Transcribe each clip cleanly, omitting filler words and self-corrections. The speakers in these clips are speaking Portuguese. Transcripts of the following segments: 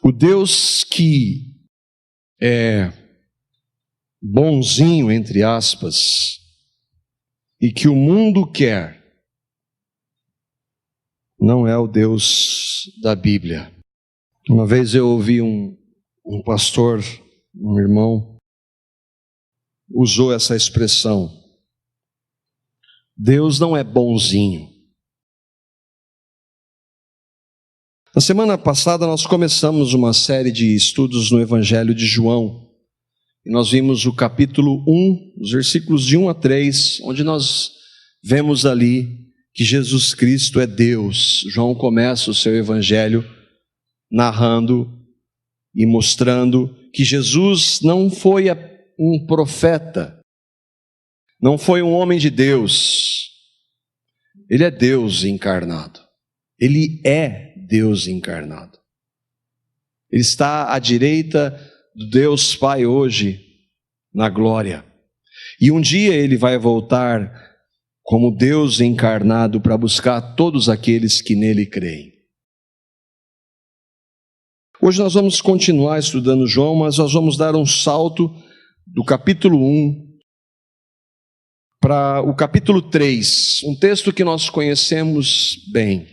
O Deus que é bonzinho, entre aspas, e que o mundo quer, não é o Deus da Bíblia. Uma vez eu ouvi um pastor, um irmão, usou essa expressão: Deus não é bonzinho. Na semana passada nós começamos uma série de estudos no Evangelho de João, e nós vimos o capítulo 1, os versículos de 1 a 3, onde nós vemos ali que Jesus Cristo é Deus. João começa o seu Evangelho narrando e mostrando que Jesus não foi um profeta, não foi um homem de Deus, ele é Deus encarnado, ele é Deus encarnado. Ele está à direita do Deus Pai hoje, na glória. E um dia ele vai voltar como Deus encarnado para buscar todos aqueles que nele creem. Hoje nós vamos continuar estudando João, mas nós vamos dar um salto do capítulo 1 para o capítulo 3, um texto que nós conhecemos bem.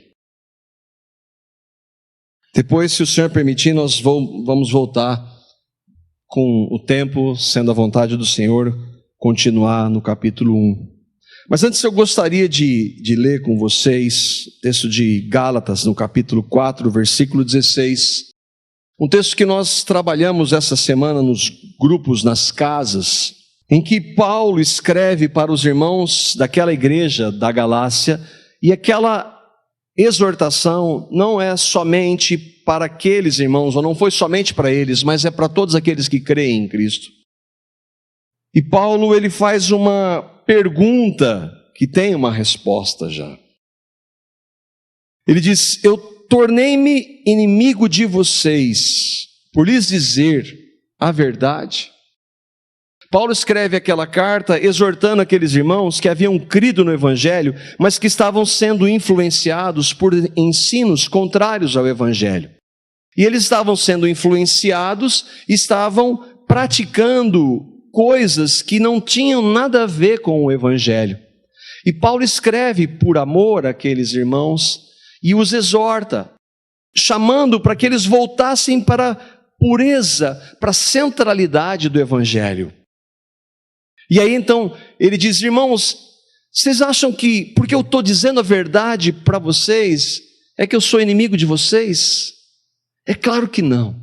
Depois, se o Senhor permitir, nós vamos voltar com o tempo, sendo a vontade do Senhor, continuar no capítulo 1. Mas antes eu gostaria de ler com vocês o texto de Gálatas, no capítulo 4, versículo 16. Um texto que nós trabalhamos essa semana nos grupos, nas casas, em que Paulo escreve para os irmãos daquela igreja da Galácia, e aquela exortação não é somente para aqueles irmãos, ou não foi somente para eles, mas é para todos aqueles que creem em Cristo. E Paulo, ele faz uma pergunta que tem uma resposta já. Ele diz: eu tornei-me inimigo de vocês por lhes dizer a verdade. Paulo escreve aquela carta exortando aqueles irmãos que haviam crido no Evangelho, mas que estavam sendo influenciados por ensinos contrários ao Evangelho. E eles estavam sendo influenciados, estavam praticando coisas que não tinham nada a ver com o Evangelho. E Paulo escreve por amor àqueles irmãos e os exorta, chamando para que eles voltassem para a pureza, para a centralidade do Evangelho. E aí então ele diz: irmãos, vocês acham que porque eu estou dizendo a verdade para vocês, é que eu sou inimigo de vocês? É claro que não.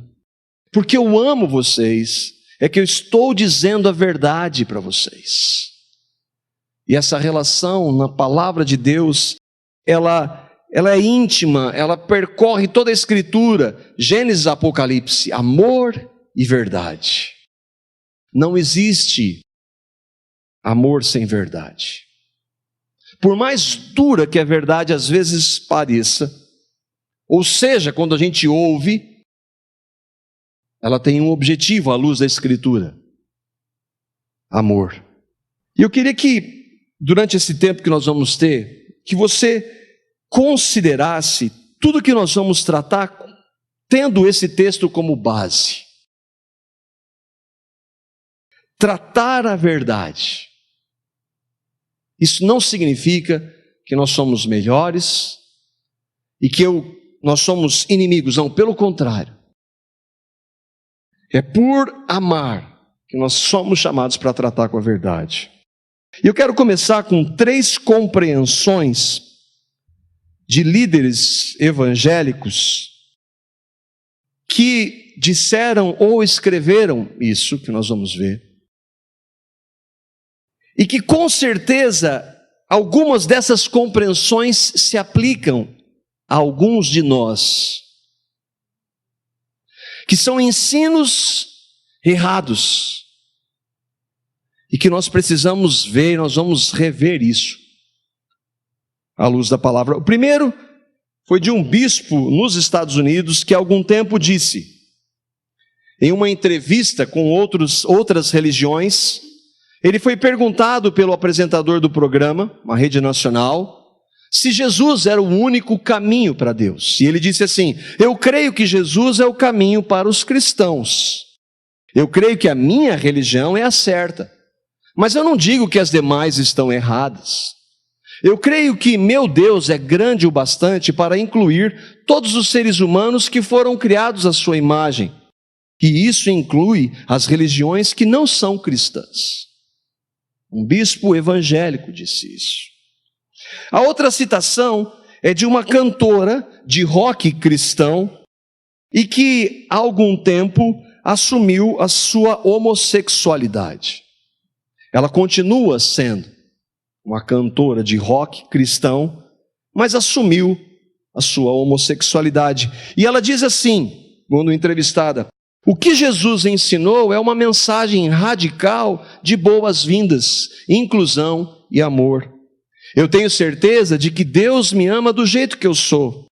Porque eu amo vocês, é que eu estou dizendo a verdade para vocês. E essa relação na palavra de Deus, ela é íntima, ela percorre toda a Escritura, Gênesis, Apocalipse, amor e verdade. Não existe amor sem verdade. Por mais dura que a verdade às vezes pareça, ou seja, quando a gente ouve, ela tem um objetivo à luz da Escritura: amor. E eu queria que, durante esse tempo que nós vamos ter, que você considerasse tudo que nós vamos tratar tendo esse texto como base. Tratar a verdade. Isso não significa que nós somos melhores e que nós somos inimigos, não, pelo contrário. É por amar que nós somos chamados para tratar com a verdade. E eu quero começar com 3 compreensões de líderes evangélicos que disseram ou escreveram isso, que nós vamos ver. E que com certeza algumas dessas compreensões se aplicam a alguns de nós, que são ensinos errados, e que nós precisamos ver, nós vamos rever isso, à luz da palavra. O primeiro foi de um bispo nos Estados Unidos, que há algum tempo disse, em uma entrevista com outras religiões, ele foi perguntado pelo apresentador do programa, uma rede nacional, se Jesus era o único caminho para Deus. E ele disse assim: eu creio que Jesus é o caminho para os cristãos. Eu creio que a minha religião é a certa. Mas eu não digo que as demais estão erradas. Eu creio que meu Deus é grande o bastante para incluir todos os seres humanos que foram criados à sua imagem. E isso inclui as religiões que não são cristãs. Um bispo evangélico disse isso. A outra citação é de uma cantora de rock cristão e que há algum tempo assumiu a sua homossexualidade. Ela continua sendo uma cantora de rock cristão, mas assumiu a sua homossexualidade. E ela diz assim, quando entrevistada: o que Jesus ensinou é uma mensagem radical de boas-vindas, inclusão e amor. Eu tenho certeza de que Deus me ama do jeito que eu sou.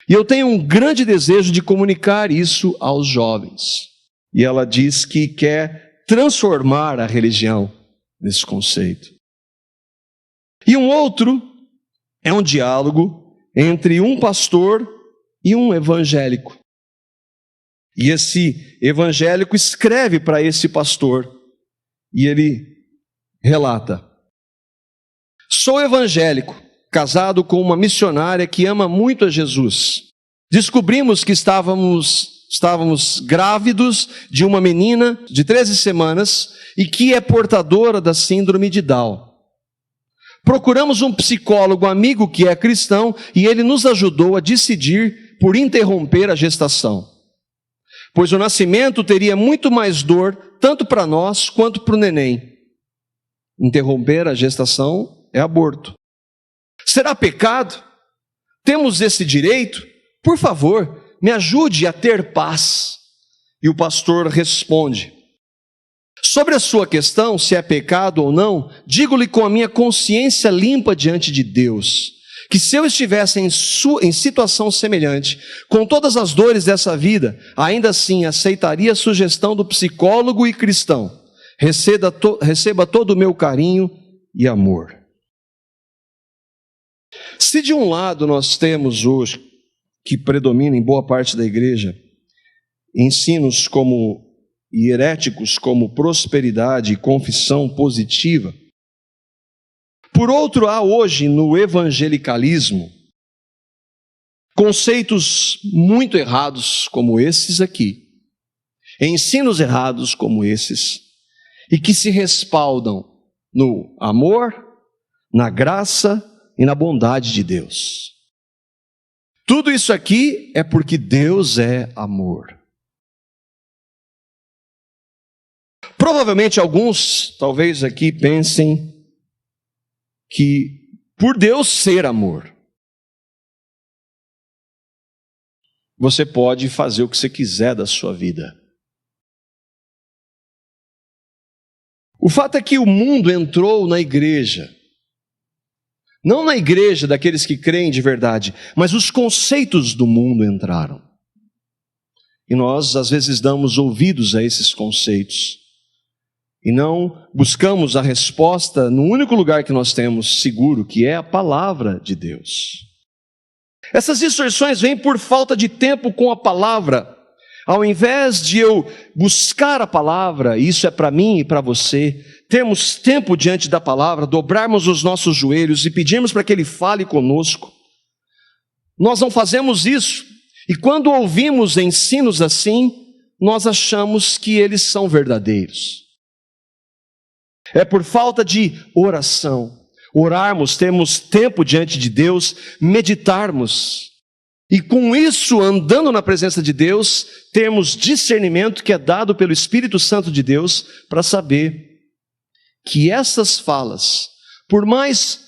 E eu tenho um grande desejo de comunicar isso aos jovens. E ela diz que quer transformar a religião nesse conceito. E um outro é um diálogo entre um pastor e um evangélico. E esse evangélico escreve para esse pastor e ele relata: sou evangélico, casado com uma missionária que ama muito a Jesus. Descobrimos que estávamos grávidos de uma menina de 13 semanas e que é portadora da síndrome de Down. Procuramos um psicólogo amigo que é cristão e ele nos ajudou a decidir por interromper a gestação, pois o nascimento teria muito mais dor, tanto para nós quanto para o neném. Interromper a gestação é aborto. Será pecado? Temos esse direito? Por favor, me ajude a ter paz. E o pastor responde: sobre a sua questão, se é pecado ou não, digo-lhe com a minha consciência limpa diante de Deus, que se eu estivesse em situação semelhante, com todas as dores dessa vida, ainda assim aceitaria a sugestão do psicólogo e cristão. Receba todo o meu carinho e amor. Se de um lado nós temos hoje, que predomina em boa parte da igreja, ensinos e heréticos como prosperidade e confissão positiva, por outro, há hoje no evangelicalismo conceitos muito errados como esses aqui, ensinos errados como esses, e que se respaldam no amor, na graça e na bondade de Deus. Tudo isso aqui é porque Deus é amor. Provavelmente alguns, talvez aqui, pensem que por Deus ser amor, você pode fazer o que você quiser da sua vida. O fato é que o mundo entrou na igreja, não na igreja daqueles que creem de verdade, mas os conceitos do mundo entraram. E nós, às vezes, damos ouvidos a esses conceitos e não buscamos a resposta no único lugar que nós temos seguro, que é a palavra de Deus. Essas distorções vêm por falta de tempo com a palavra. Ao invés de eu buscar a palavra, isso é para mim e para você, termos tempo diante da palavra, dobrarmos os nossos joelhos e pedirmos para que Ele fale conosco, nós não fazemos isso. E quando ouvimos ensinos assim, nós achamos que eles são verdadeiros. É por falta de oração. Orarmos, termos tempo diante de Deus, meditarmos. E com isso, andando na presença de Deus, termos discernimento que é dado pelo Espírito Santo de Deus para saber que essas falas, por mais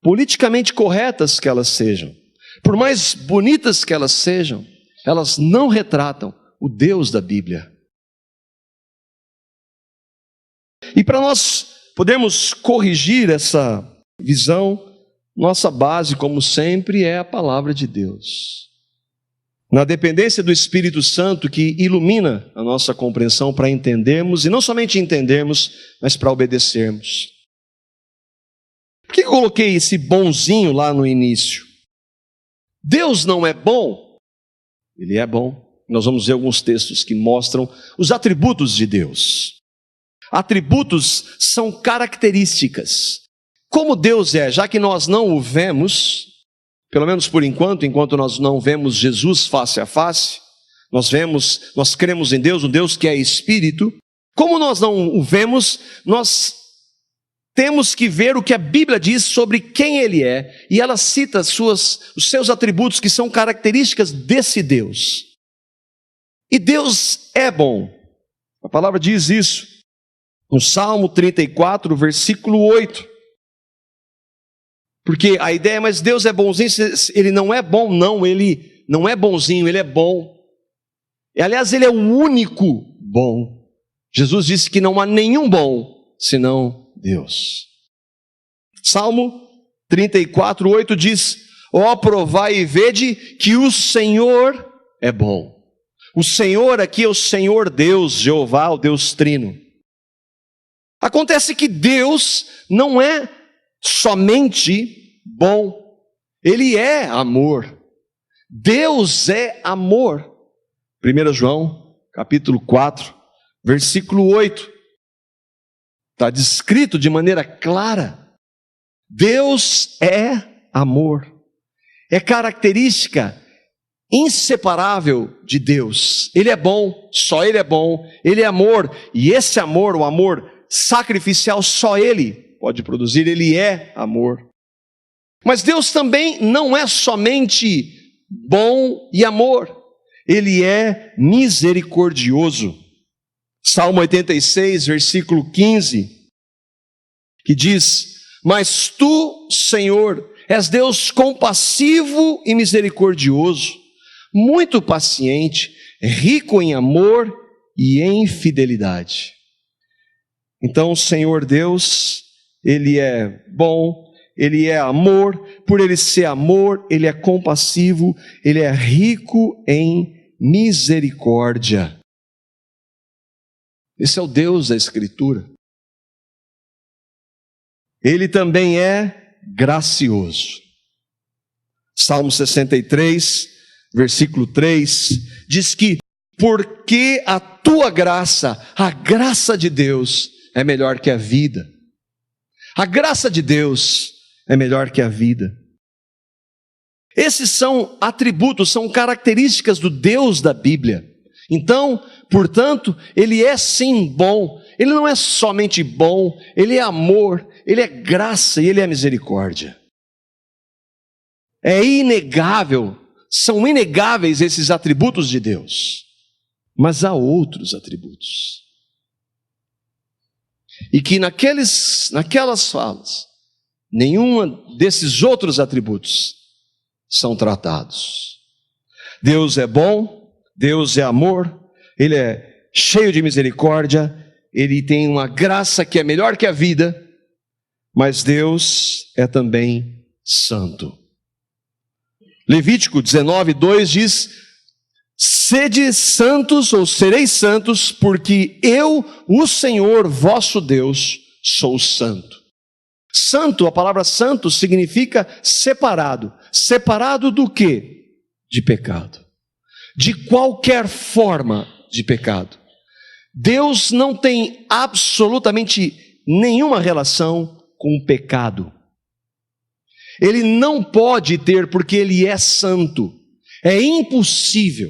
politicamente corretas que elas sejam, por mais bonitas que elas sejam, elas não retratam o Deus da Bíblia. E para nós podermos corrigir essa visão, nossa base, como sempre, é a palavra de Deus. Na dependência do Espírito Santo que ilumina a nossa compreensão para entendermos, e não somente entendermos, mas para obedecermos. Por que eu coloquei esse bonzinho lá no início? Deus não é bom? Ele é bom. Nós vamos ver alguns textos que mostram os atributos de Deus. Atributos são características. Como Deus é, já que nós não o vemos, pelo menos por enquanto nós não vemos Jesus face a face, nós cremos em Deus, um Deus que é Espírito. Como nós não o vemos, nós temos que ver o que a Bíblia diz sobre quem Ele é, e ela cita os seus atributos que são características desse Deus. E Deus é bom. A palavra diz isso no Salmo 34, versículo 8. Porque a ideia é, mas Deus é bonzinho, Ele não é bom, não, Ele não é bonzinho, Ele é bom. E, aliás, Ele é o único bom. Jesus disse que não há nenhum bom, senão Deus. Salmo 34, 8 diz: ó, provai e vede que o Senhor é bom. O Senhor aqui é o Senhor Deus, Jeová, o Deus Trino. Acontece que Deus não é somente bom, Ele é amor. Deus é amor. 1 João, capítulo 4, versículo 8. Está descrito de maneira clara. Deus é amor. É característica inseparável de Deus. Ele é bom, só Ele é bom. Ele é amor, e esse amor, o amor sacrificial, só Ele pode produzir. Ele é amor. Mas Deus também não é somente bom e amor. Ele é misericordioso. Salmo 86, versículo 15, que diz: mas tu, Senhor, és Deus compassivo e misericordioso, muito paciente, rico em amor e em fidelidade. Então, o Senhor Deus, Ele é bom, Ele é amor, por Ele ser amor, Ele é compassivo, Ele é rico em misericórdia. Esse é o Deus da Escritura. Ele também é gracioso. Salmo 63, versículo 3, diz que porque a tua graça, a graça de Deus é melhor que a vida. A graça de Deus é melhor que a vida. Esses são atributos, são características do Deus da Bíblia. Então, portanto, Ele é sim bom. Ele não é somente bom, Ele é amor, Ele é graça e Ele é misericórdia. É inegável, são inegáveis esses atributos de Deus. Mas há outros atributos. E que naquelas falas, nenhum desses outros atributos são tratados. Deus é bom, Deus é amor, Ele é cheio de misericórdia, Ele tem uma graça que é melhor que a vida, mas Deus é também santo. Levítico 19, 2 diz: sede santos ou sereis santos, porque eu, o Senhor vosso Deus, sou santo. Santo, a palavra santo significa separado. Separado do quê? De pecado. De qualquer forma de pecado. Deus não tem absolutamente nenhuma relação com o pecado. Ele não pode ter, porque Ele é santo. É impossível.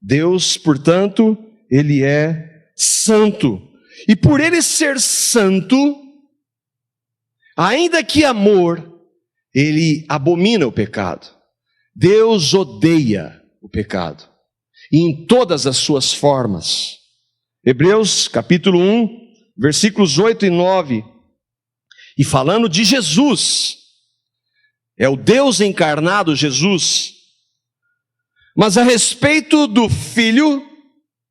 Deus, portanto, Ele é santo. E por Ele ser santo, ainda que amor, Ele abomina o pecado. Deus odeia o pecado, e em todas as suas formas. Hebreus capítulo 1, versículos 8 e 9. E falando de Jesus, é o Deus encarnado Jesus, mas a respeito do Filho,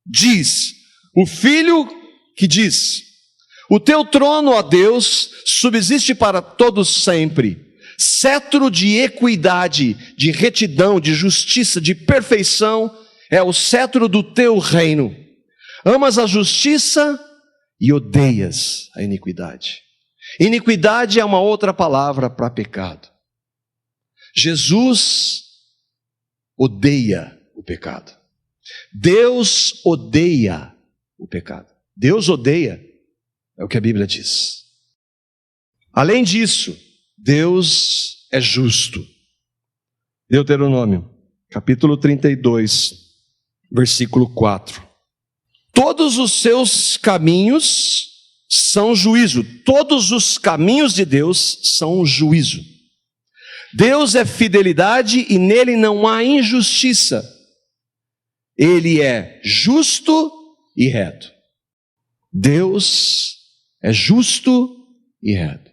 diz, o Filho que diz: o teu trono, ó Deus, subsiste para todos sempre, cetro de equidade, de retidão, de justiça, de perfeição, é o cetro do teu reino. Amas a justiça e odeias a iniquidade. Iniquidade é uma outra palavra para pecado. Jesus odeia o pecado. Deus odeia o pecado. Deus odeia, é o que a Bíblia diz. Além disso, Deus é justo. Deuteronômio, capítulo 32, versículo 4. Todos os seus caminhos são juízo. Todos os caminhos de Deus são juízo. Deus é fidelidade e nele não há injustiça. Ele é justo e reto. Deus é justo e reto.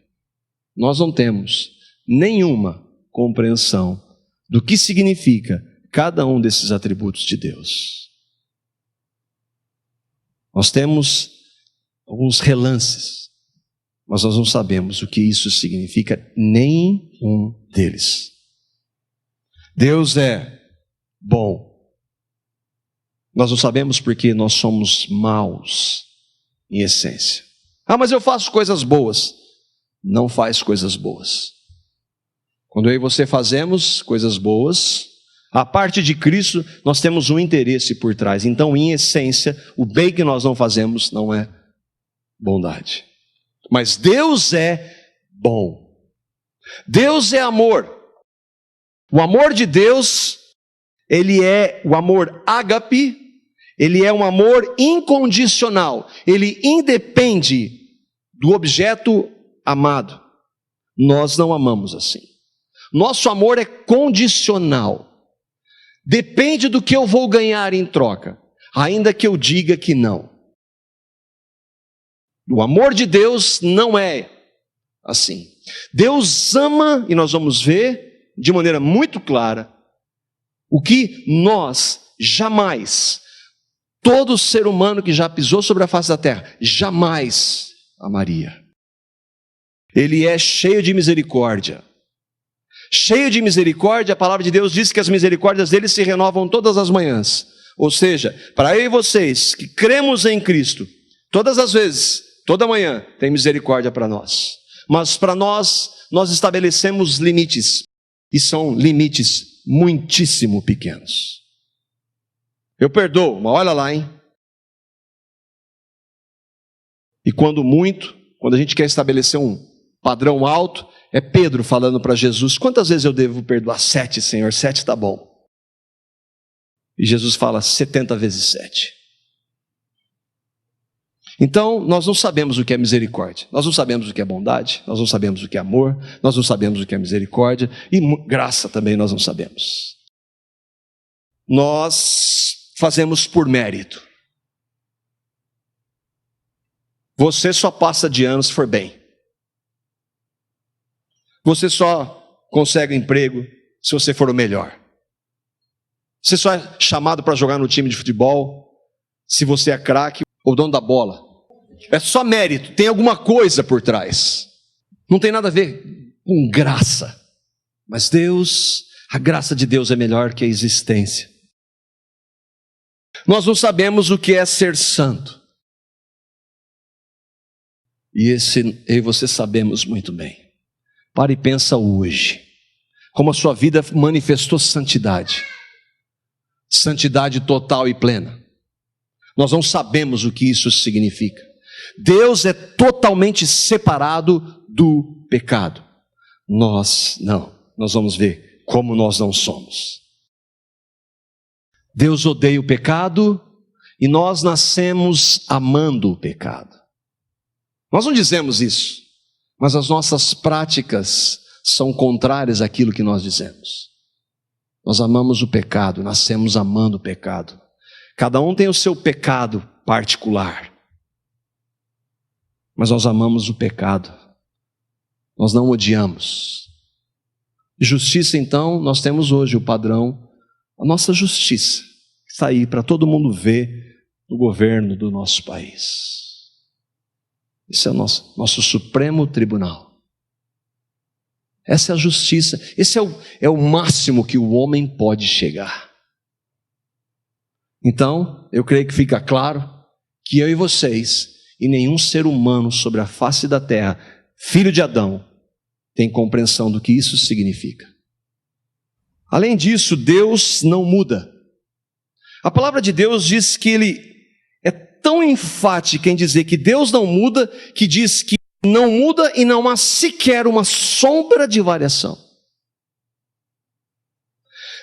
Nós não temos nenhuma compreensão do que significa cada um desses atributos de Deus. Nós temos alguns relances, mas nós não sabemos o que isso significa, nenhum deles. Deus é bom. Nós não sabemos porque nós somos maus em essência. Ah, mas eu faço coisas boas. Não faz coisas boas. Quando eu e você fazemos coisas boas, a parte de Cristo, nós temos um interesse por trás. Então, em essência, o bem que nós não fazemos não é bondade. Mas Deus é bom. Deus é amor. O amor de Deus, ele é o amor ágape, ele é um amor incondicional. Ele independe do objeto amado. Nós não amamos assim. Nosso amor é condicional. Depende do que eu vou ganhar em troca, ainda que eu diga que não. O amor de Deus não é assim. Deus ama, e nós vamos ver de maneira muito clara, o que nós jamais, todo ser humano que já pisou sobre a face da terra, jamais amaria. Ele é cheio de misericórdia. Cheio de misericórdia, a palavra de Deus diz que as misericórdias dele se renovam todas as manhãs. Ou seja, para eu e vocês que cremos em Cristo, todas as vezes, toda manhã, tem misericórdia para nós. Mas para nós estabelecemos limites. E são limites muitíssimo pequenos. Eu perdoo, mas olha lá, hein? E quando a gente quer estabelecer um padrão alto, é Pedro falando para Jesus: quantas vezes eu devo perdoar? 7, Senhor, 7 está bom. E Jesus fala 70 vezes 7. Então, nós não sabemos o que é misericórdia, nós não sabemos o que é bondade, nós não sabemos o que é amor, nós não sabemos o que é misericórdia, e graça também nós não sabemos. Nós fazemos por mérito. Você só passa de ano se for bem. Você só consegue um emprego se você for o melhor. Você só é chamado para jogar no time de futebol se você é craque ou dono da bola. É só mérito, tem alguma coisa por trás. Não tem nada a ver com graça. Mas Deus, a graça de Deus é melhor que a existência. Nós não sabemos o que é ser santo. E eu e você sabemos muito bem. Para e pensa hoje, como a sua vida manifestou santidade. Santidade total e plena. Nós não sabemos o que isso significa. Deus é totalmente separado do pecado. Nós não. Nós vamos ver como nós não somos. Deus odeia o pecado e nós nascemos amando o pecado. Nós não dizemos isso, mas as nossas práticas são contrárias àquilo que nós dizemos. Nós amamos o pecado, nascemos amando o pecado. Cada um tem o seu pecado particular. Mas nós amamos o pecado. Nós não odiamos. Justiça, então, nós temos hoje o padrão, a nossa justiça, que está aí para todo mundo ver no governo do nosso país. Esse é o nosso Supremo Tribunal. Essa é a justiça, esse é o máximo que o homem pode chegar. Então, eu creio que fica claro que eu e vocês, e nenhum ser humano sobre a face da terra, filho de Adão, tem compreensão do que isso significa. Além disso, Deus não muda. A palavra de Deus diz que Ele é tão enfática em dizer que Deus não muda, que diz que não muda e não há sequer uma sombra de variação.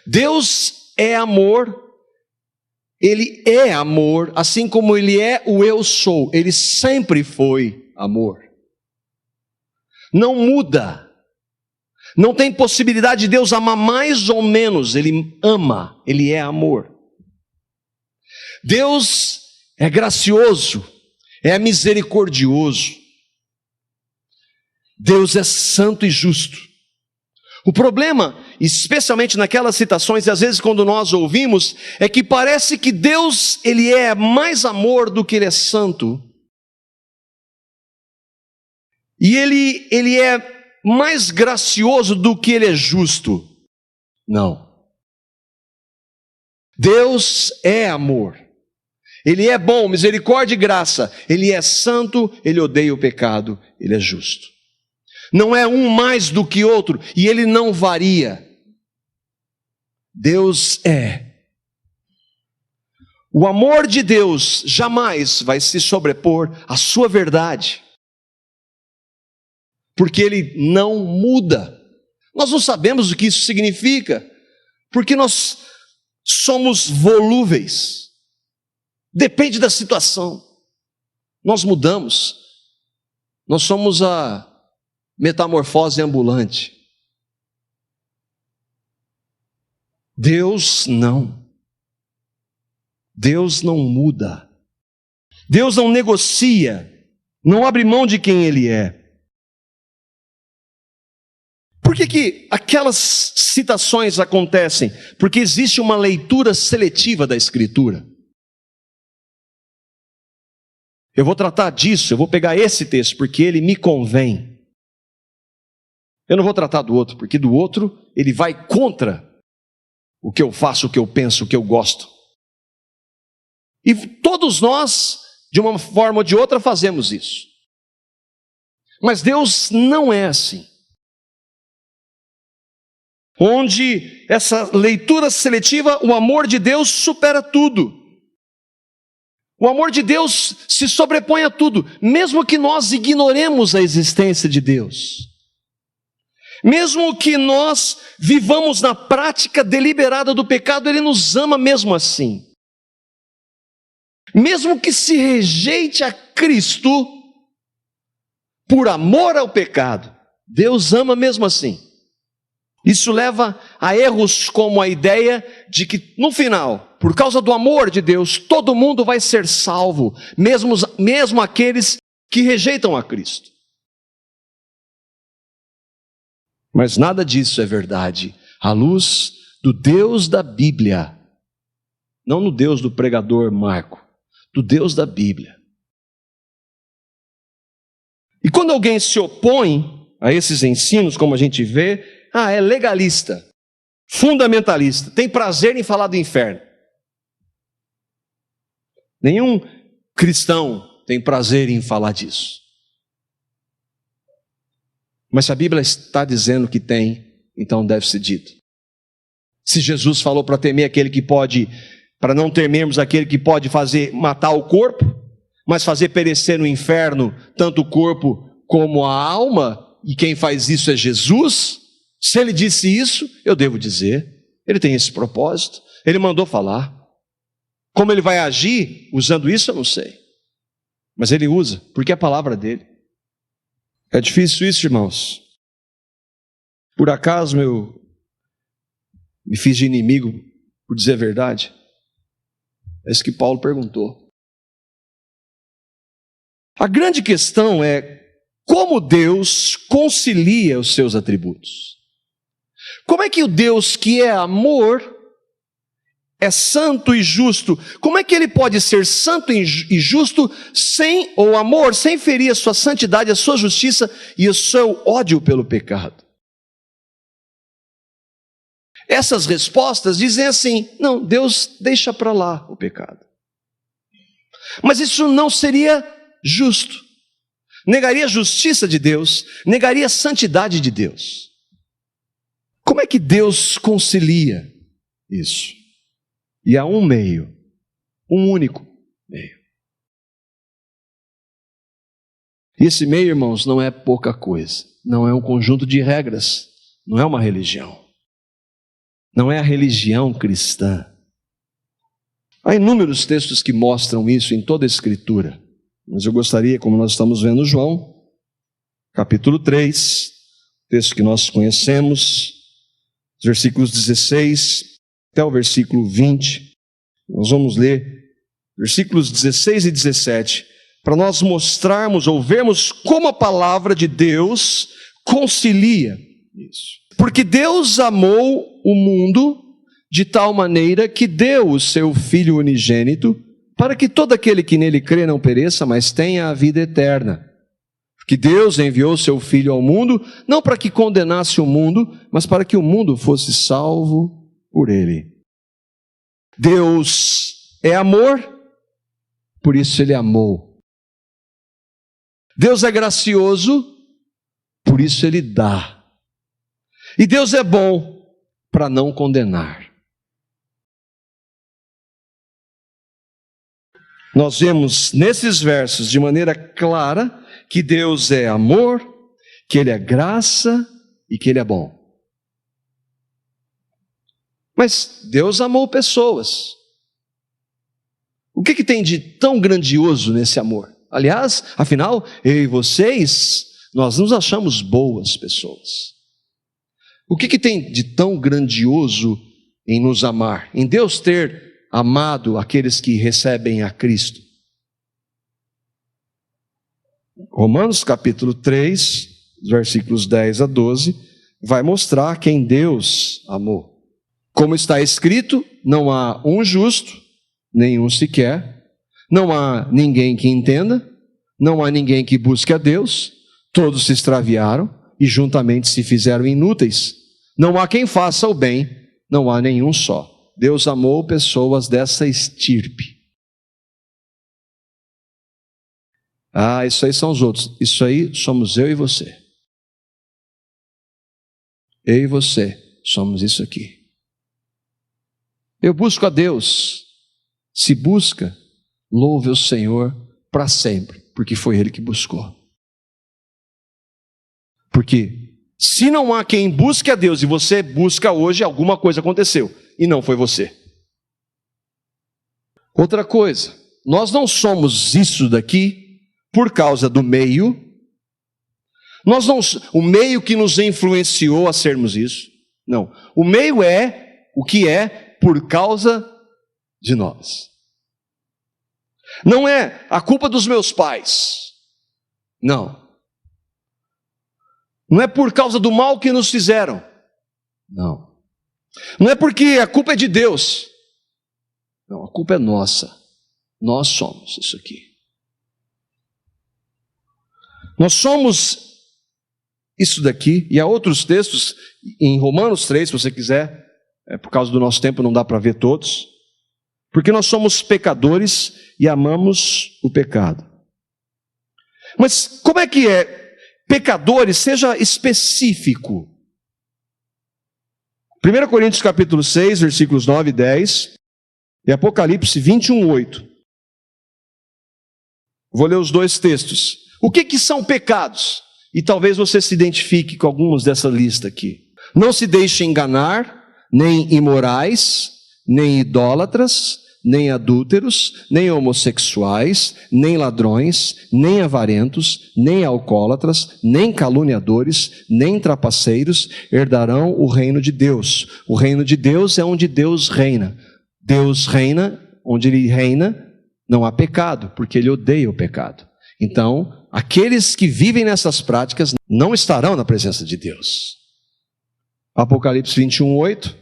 Deus é amor, Ele é amor, assim como Ele é o eu sou, Ele sempre foi amor. Não muda. Não tem possibilidade de Deus amar mais ou menos, Ele ama, Ele é amor. Deus é gracioso, é misericordioso. Deus é santo e justo. O problema, especialmente naquelas citações, e às vezes quando nós ouvimos, é que parece que Deus, Ele é mais amor do que Ele é santo. E Ele é mais gracioso do que Ele é justo. Não. Deus é amor. Ele é bom, misericórdia e graça. Ele é santo, Ele odeia o pecado, Ele é justo. Não é um mais do que outro, e Ele não varia. Deus é. O amor de Deus jamais vai se sobrepor à sua verdade, porque Ele não muda. Nós não sabemos o que isso significa, porque nós somos volúveis. Depende da situação. Nós mudamos. Nós somos a metamorfose ambulante. Deus não. Deus não muda. Deus não negocia. Não abre mão de quem Ele é. Por que aquelas citações acontecem? Porque existe uma leitura seletiva da Escritura. Eu vou tratar disso, eu vou pegar esse texto, porque ele me convém. Eu não vou tratar do outro, porque do outro ele vai contra o que eu faço, o que eu penso, o que eu gosto. E todos nós, de uma forma ou de outra, fazemos isso. Mas Deus não é assim. Onde essa leitura seletiva, o amor de Deus supera tudo. O amor de Deus se sobrepõe a tudo, mesmo que nós ignoremos a existência de Deus. Mesmo que nós vivamos na prática deliberada do pecado, Ele nos ama mesmo assim. Mesmo que se rejeite a Cristo por amor ao pecado, Deus ama mesmo assim. Isso leva a erros como a ideia de que no final, por causa do amor de Deus, todo mundo vai ser salvo, mesmo aqueles que rejeitam a Cristo. Mas nada disso é verdade à luz do Deus da Bíblia, não no Deus do pregador Marco, do Deus da Bíblia. E quando alguém se opõe a esses ensinos, como a gente vê, é legalista, fundamentalista, tem prazer em falar do inferno. Nenhum cristão tem prazer em falar disso. Mas se a Bíblia está dizendo que tem, então deve ser dito. Se Jesus falou para temer aquele que pode, para não temermos aquele que pode matar o corpo, mas fazer perecer no inferno tanto o corpo como a alma, e quem faz isso é Jesus, se Ele disse isso, eu devo dizer. Ele tem esse propósito, Ele mandou falar. Como Ele vai agir usando isso, eu não sei. Mas Ele usa, porque é a palavra dEle. É difícil isso, irmãos. Por acaso eu me fiz de inimigo por dizer a verdade? É isso que Paulo perguntou. A grande questão é como Deus concilia os seus atributos. Como é que o Deus que é amor é santo e justo? Como é que Ele pode ser santo e justo ou amor, sem ferir a sua santidade, a sua justiça e o seu ódio pelo pecado? Essas respostas dizem assim: não, Deus deixa para lá o pecado. Mas isso não seria justo. negaria a justiça de Deus, negaria a santidade de Deus. Como é que Deus concilia isso? E há um meio, um único meio. E esse meio, irmãos, não é pouca coisa, não é um conjunto de regras, não é uma religião, não é a religião cristã. Há inúmeros textos que mostram isso em toda a Escritura, mas eu gostaria, como nós estamos vendo João, capítulo 3, texto que nós conhecemos, versículos 16 até o versículo 20, nós vamos ler versículos 16 e 17, para nós mostrarmos ou vermos como a palavra de Deus concilia isso. Porque Deus amou o mundo de tal maneira que deu o seu Filho unigênito, para que todo aquele que nele crê não pereça, mas tenha a vida eterna. Porque Deus enviou o seu Filho ao mundo, não para que condenasse o mundo, mas para que o mundo fosse salvo por ele. Deus é amor, por isso ele amou. Deus é gracioso, por isso ele dá. E Deus é bom para não condenar. Nós vemos nesses versos de maneira clara que Deus é amor, que Ele é graça e que Ele é bom. Mas Deus amou pessoas. O que tem de tão grandioso nesse amor? Aliás, afinal, eu e vocês, nós nos achamos boas pessoas. O que tem de tão grandioso em nos amar? Em Deus ter amado aqueles que recebem a Cristo? Romanos capítulo 3, versículos 10 a 12, vai mostrar quem Deus amou. Como está escrito, não há um justo, nenhum sequer. Não há ninguém que entenda, não há ninguém que busque a Deus, todos se extraviaram e juntamente se fizeram inúteis. Não há quem faça o bem, não há nenhum só. Deus amou pessoas dessa estirpe. Ah, isso aí são os outros. Isso aí somos eu e você. Eu e você somos isso aqui. Eu busco a Deus. Se busca, louve o Senhor para sempre, porque foi Ele que buscou. Porque se não há quem busque a Deus e você busca hoje, alguma coisa aconteceu e não foi você. Outra coisa, nós não somos isso daqui por causa do meio. O meio que nos influenciou a sermos isso. Não, o meio é o que é por causa de nós. Não é a culpa dos meus pais. Não. Não é por causa do mal que nos fizeram. Não. Não é porque a culpa é de Deus. Não, a culpa é nossa. Nós somos isso aqui. Nós somos isso daqui. E há outros textos, em Romanos 3, se você quiser, por causa do nosso tempo não dá para ver todos. Porque nós somos pecadores e amamos o pecado. Mas como é que é? Pecadores, seja específico. 1 Coríntios capítulo 6, versículos 9 e 10, e Apocalipse 21, 8. Vou ler os dois textos. O que são pecados? E talvez você se identifique com alguns dessa lista aqui. Não se deixe enganar, nem imorais, nem idólatras, nem adúlteros, nem homossexuais, nem ladrões, nem avarentos, nem alcoólatras, nem caluniadores, nem trapaceiros herdarão o reino de Deus. O reino de Deus é onde Deus reina. Deus reina, onde Ele reina, não há pecado, porque Ele odeia o pecado. Então, aqueles que vivem nessas práticas não estarão na presença de Deus. Apocalipse 21, 8.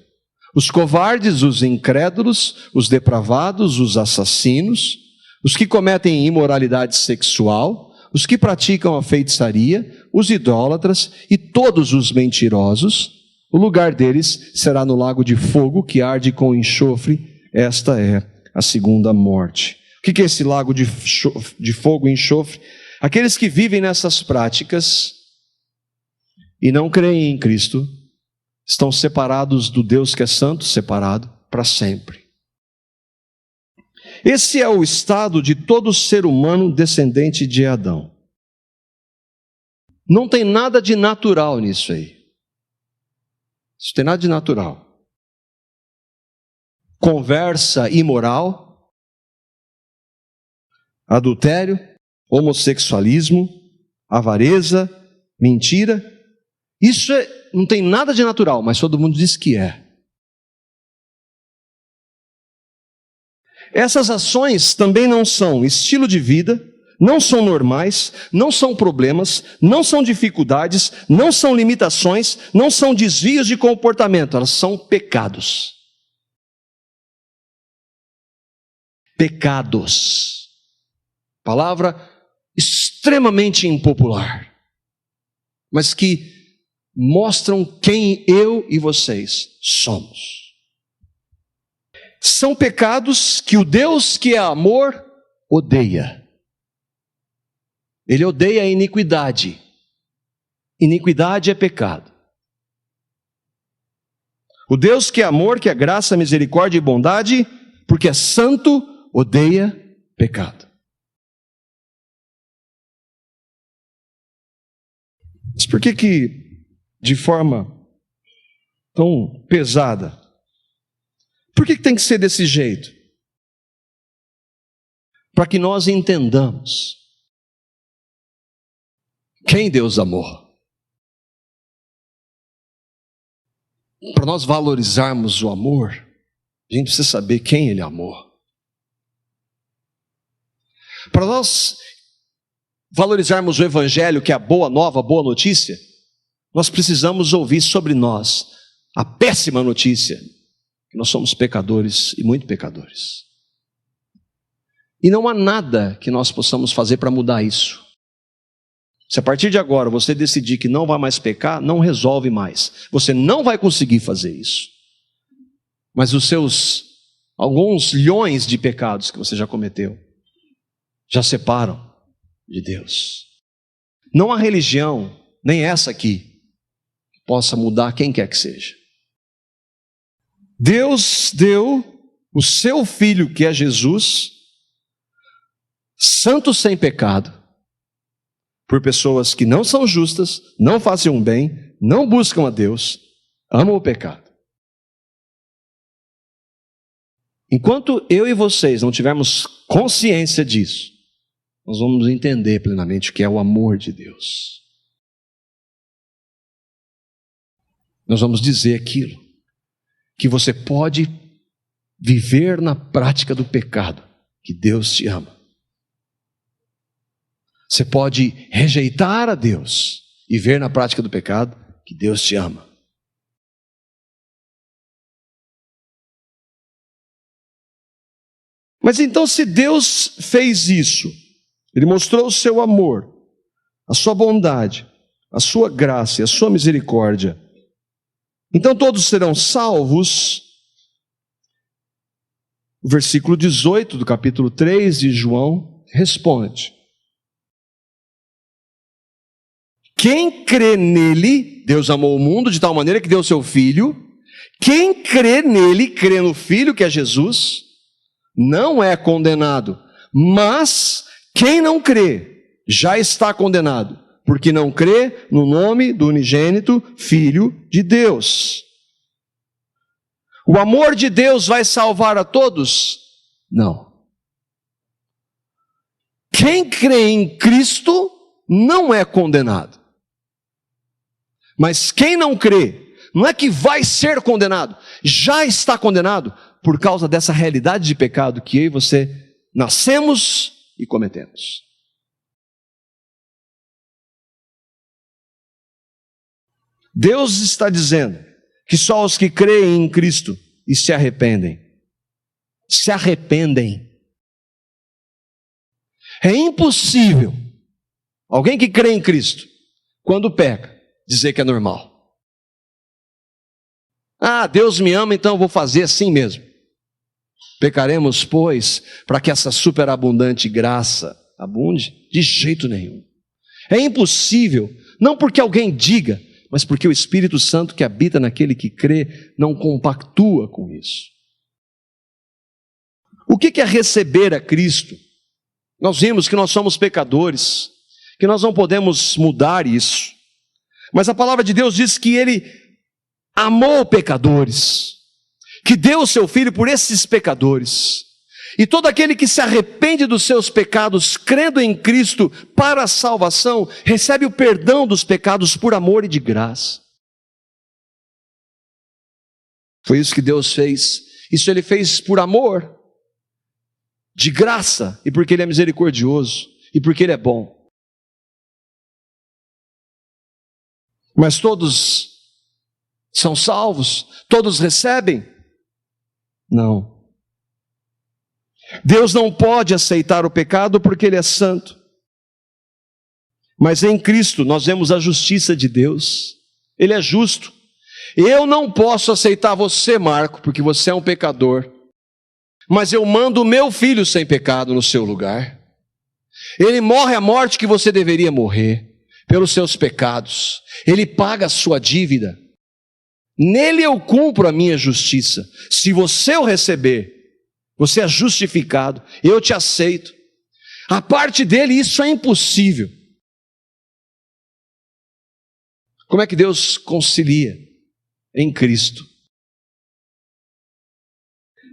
Os covardes, os incrédulos, os depravados, os assassinos, os que cometem imoralidade sexual, os que praticam a feitiçaria, os idólatras e todos os mentirosos, o lugar deles será no lago de fogo que arde com enxofre. Esta é a segunda morte. O que é esse lago de fogo e enxofre? Aqueles que vivem nessas práticas e não creem em Cristo, estão separados do Deus que é santo, separado para sempre. Esse é o estado de todo ser humano descendente de Adão. Não tem nada de natural nisso aí. Isso não tem nada de natural. Conversa imoral, adultério, homossexualismo, avareza, mentira. Isso não tem nada de natural, mas todo mundo diz que é. Essas ações também não são estilo de vida, não são normais, não são problemas, não são dificuldades, não são limitações, não são desvios de comportamento, elas são pecados. Pecados. Palavra extremamente impopular, mas que mostram quem eu e vocês somos. São pecados que o Deus que é amor odeia. Ele odeia a iniquidade. Iniquidade é pecado. O Deus que é amor, que é graça, misericórdia e bondade, porque é santo, odeia pecado. Mas por que de forma tão pesada? Por que tem que ser desse jeito? Para que nós entendamos quem Deus amou. Para nós valorizarmos o amor, a gente precisa saber quem Ele amou. Para nós valorizarmos o Evangelho, que é a boa nova, a boa notícia, nós precisamos ouvir sobre nós a péssima notícia, que nós somos pecadores e muito pecadores. E não há nada que nós possamos fazer para mudar isso. Se a partir de agora você decidir que não vai mais pecar, não resolve mais. Você não vai conseguir fazer isso. Mas os seus alguns milhões de pecados que você já cometeu, já separam de Deus. Não há religião, nem essa aqui, que possa mudar quem quer que seja. Deus deu o seu Filho, que é Jesus, santo sem pecado, por pessoas que não são justas, não fazem o bem, não buscam a Deus, amam o pecado. Enquanto eu e vocês não tivermos consciência disso, nós vamos entender plenamente o que é o amor de Deus. Nós vamos dizer aquilo, que você pode viver na prática do pecado, que Deus te ama. Você pode rejeitar a Deus e ver na prática do pecado que Deus te ama. Mas então, se Deus fez isso, Ele mostrou o seu amor, a sua bondade, a sua graça e a sua misericórdia, então todos serão salvos. O versículo 18 do capítulo 3 de João responde: quem crê nele, Deus amou o mundo de tal maneira que deu o seu Filho, quem crê nele, crê no Filho que é Jesus, não é condenado, mas quem não crê já está condenado, porque não crê no nome do unigênito Filho de Deus. O amor de Deus vai salvar a todos? Não. Quem crê em Cristo não é condenado. Mas quem não crê, não é que vai ser condenado, já está condenado por causa dessa realidade de pecado que eu e você nascemos e cometemos. Deus está dizendo que só os que creem em Cristo e se arrependem. É impossível alguém que crê em Cristo, quando peca, dizer que é normal. Ah, Deus me ama, então eu vou fazer assim mesmo. Pecaremos, pois, para que essa superabundante graça abunde? De jeito nenhum. É impossível, não porque alguém diga, mas porque o Espírito Santo que habita naquele que crê não compactua com isso. O que é receber a Cristo? Nós vimos que nós somos pecadores, que nós não podemos mudar isso. Mas a palavra de Deus diz que Ele amou pecadores, que deu o seu Filho por esses pecadores. E todo aquele que se arrepende dos seus pecados, crendo em Cristo para a salvação, recebe o perdão dos pecados por amor e de graça. Foi isso que Deus fez. Isso Ele fez por amor, de graça, e porque Ele é misericordioso, e porque Ele é bom. Mas todos são salvos? Todos recebem? Não. Deus não pode aceitar o pecado porque Ele é santo. Mas em Cristo nós vemos a justiça de Deus. Ele é justo. Eu não posso aceitar você, Marco, porque você é um pecador. Mas eu mando o meu filho sem pecado no seu lugar. Ele morre a morte que você deveria morrer, pelos seus pecados. Ele paga a sua dívida. Nele eu cumpro a minha justiça. Se você o receber, você é justificado, eu te aceito. A parte dele, isso é impossível. Como é que Deus concilia? Em Cristo.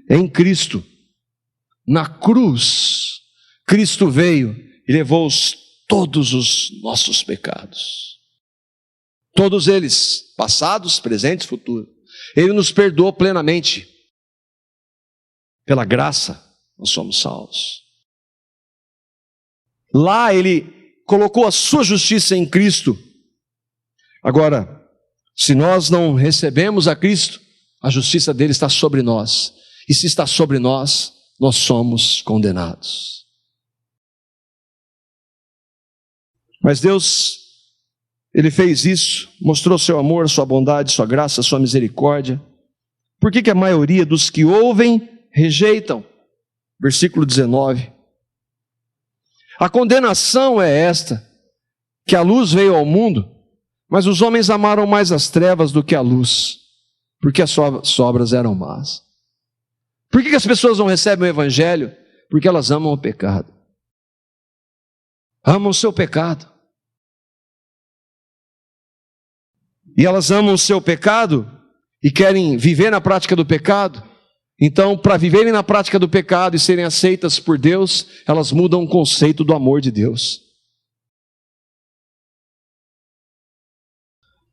Em Cristo. Na cruz, Cristo veio e levou todos os nossos pecados. Todos eles, passados, presentes, futuros. Ele nos perdoou plenamente. Pela graça, nós somos salvos. Lá Ele colocou a sua justiça em Cristo. Agora, se nós não recebemos a Cristo, a justiça dele está sobre nós. E se está sobre nós, nós somos condenados. Mas Deus, Ele fez isso, mostrou seu amor, sua bondade, sua graça, sua misericórdia. Por que a maioria dos que ouvem rejeitam? Versículo 19. A condenação é esta, que a luz veio ao mundo, mas os homens amaram mais as trevas do que a luz, porque as suas obras eram más. Por que as pessoas não recebem o evangelho? Porque elas amam o pecado. Amam o seu pecado. E elas amam o seu pecado e querem viver na prática do pecado. Então, para viverem na prática do pecado e serem aceitas por Deus, elas mudam o conceito do amor de Deus.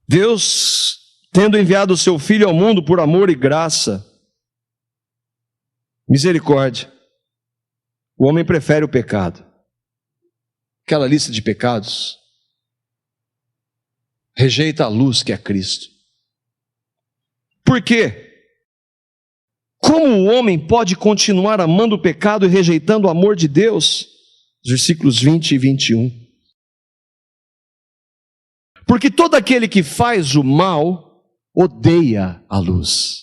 Deus, tendo enviado o seu Filho ao mundo por amor e graça, misericórdia, o homem prefere o pecado. Aquela lista de pecados, rejeita a luz que é Cristo. Por quê? Como o homem pode continuar amando o pecado e rejeitando o amor de Deus? Versículos 20 e 21. Porque todo aquele que faz o mal odeia a luz.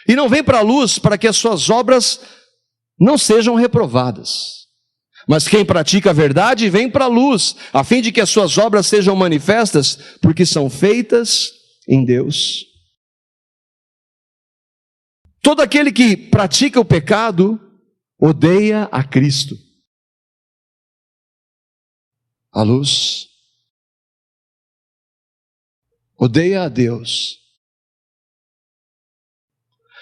E não vem para a luz para que as suas obras não sejam reprovadas. Mas quem pratica a verdade vem para a luz, a fim de que as suas obras sejam manifestas, porque são feitas em Deus. Todo aquele que pratica o pecado odeia a Cristo. A luz. Odeia a Deus.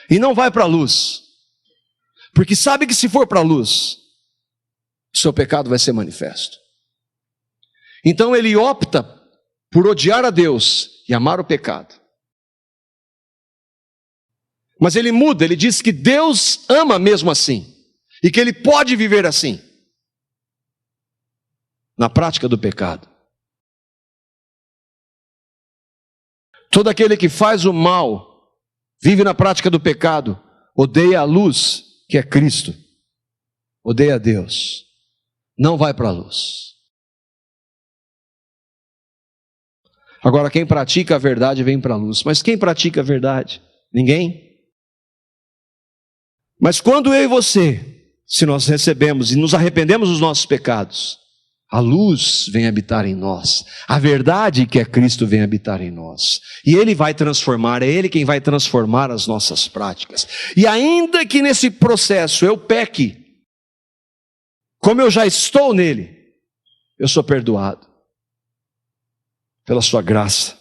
E não vai para a luz, porque sabe que se for para a luz, seu pecado vai ser manifesto. Então ele opta por odiar a Deus e amar o pecado. Mas ele muda, ele diz que Deus ama mesmo assim, e que ele pode viver assim, na prática do pecado. Todo aquele que faz o mal, vive na prática do pecado, odeia a luz, que é Cristo, odeia a Deus, não vai para a luz. Agora, quem pratica a verdade vem para a luz. Mas quem pratica a verdade? Ninguém. Mas quando eu e você se nós recebemos e nos arrependemos dos nossos pecados, a luz vem habitar em nós, a verdade que é Cristo vem habitar em nós, e Ele vai transformar, é Ele quem vai transformar as nossas práticas. E ainda que nesse processo eu peque, como eu já estou nele, eu sou perdoado pela sua graça,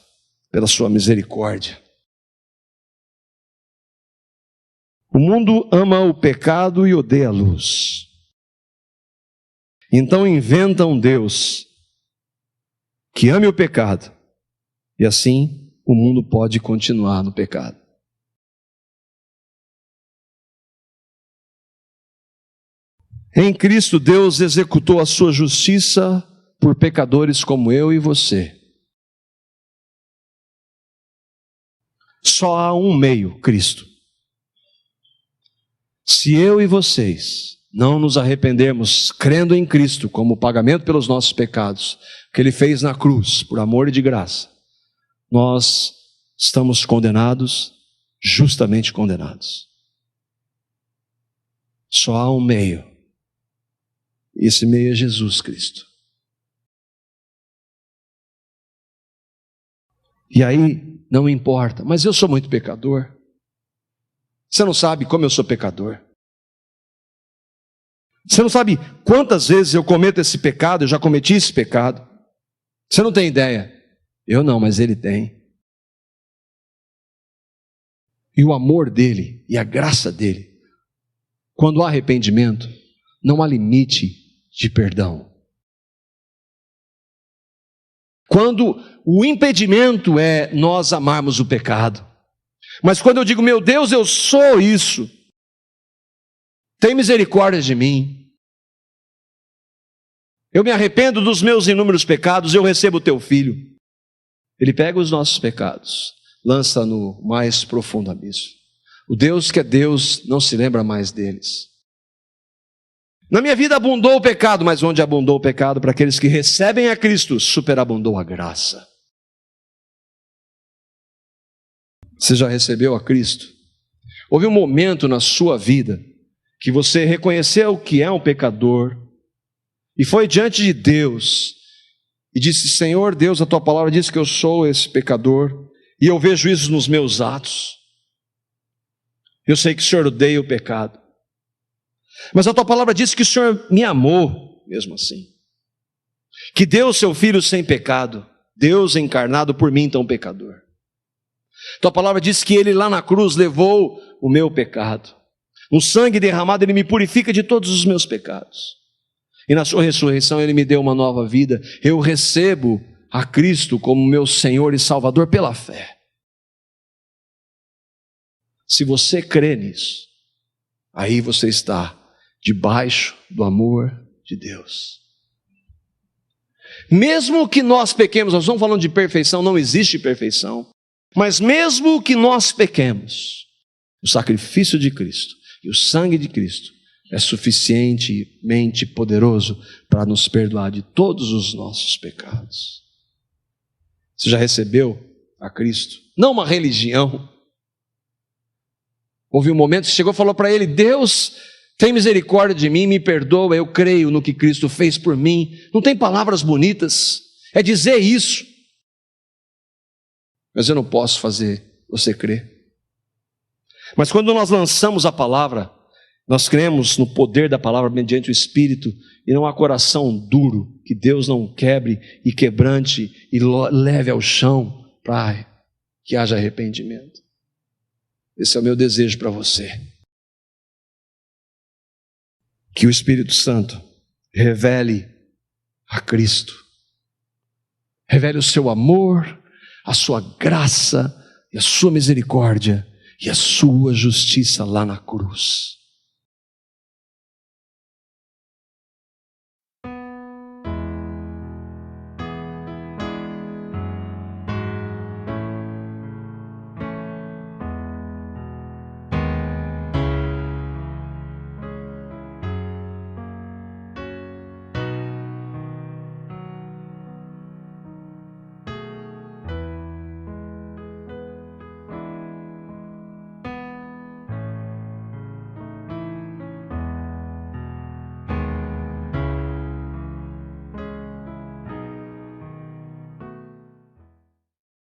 pela sua misericórdia. O mundo ama o pecado e odeia a luz. Então inventa um Deus que ame o pecado, e assim o mundo pode continuar no pecado. Em Cristo, Deus executou a sua justiça por pecadores como eu e você. Só há um meio, Cristo. Se eu e vocês não nos arrependermos crendo em Cristo como pagamento pelos nossos pecados, que Ele fez na cruz, por amor e de graça, nós estamos condenados, justamente condenados. Só há um meio, e esse meio é Jesus Cristo. E aí, não importa, mas eu sou muito pecador. Você não sabe como eu sou pecador. Você não sabe quantas vezes eu cometo esse pecado, eu já cometi esse pecado. Você não tem ideia. Eu não, mas Ele tem. E o amor dEle e a graça dEle, quando há arrependimento, não há limite de perdão. Quando o impedimento é nós amarmos o pecado. Mas quando eu digo, meu Deus, eu sou isso, tem misericórdia de mim, eu me arrependo dos meus inúmeros pecados, eu recebo o teu Filho. Ele pega os nossos pecados, lança no mais profundo abismo. O Deus que é Deus não se lembra mais deles. Na minha vida abundou o pecado, mas onde abundou o pecado, para aqueles que recebem a Cristo, superabundou a graça. Você já recebeu a Cristo? Houve um momento na sua vida que você reconheceu que é um pecador e foi diante de Deus e disse, Senhor Deus, a tua palavra diz que eu sou esse pecador e eu vejo isso nos meus atos. Eu sei que o Senhor odeia o pecado, mas a tua palavra diz que o Senhor me amou mesmo assim, que deu o seu Filho sem pecado, Deus encarnado por mim, tão pecador. Tua palavra diz que Ele lá na cruz levou o meu pecado. No sangue derramado Ele me purifica de todos os meus pecados. E na sua ressurreição Ele me deu uma nova vida. Eu recebo a Cristo como meu Senhor e Salvador pela fé. Se você crê nisso, aí você está debaixo do amor de Deus. Mesmo que nós pequemos, nós estamos falando de perfeição, não existe perfeição. Mas mesmo que nós pequemos, o sacrifício de Cristo e o sangue de Cristo é suficientemente poderoso para nos perdoar de todos os nossos pecados. Você já recebeu a Cristo? Não uma religião. Houve um momento que chegou e falou para ele, Deus tem misericórdia de mim, me perdoa, eu creio no que Cristo fez por mim. Não tem palavras bonitas, é dizer isso. Mas eu não posso fazer você crer. Mas quando nós lançamos a palavra, nós cremos no poder da palavra mediante o Espírito, e não há coração duro que Deus não quebre e quebrante e leve ao chão para que haja arrependimento. Esse é o meu desejo para você. Que o Espírito Santo revele a Cristo, revele o seu amor, a sua graça e a sua misericórdia e a sua justiça lá na cruz.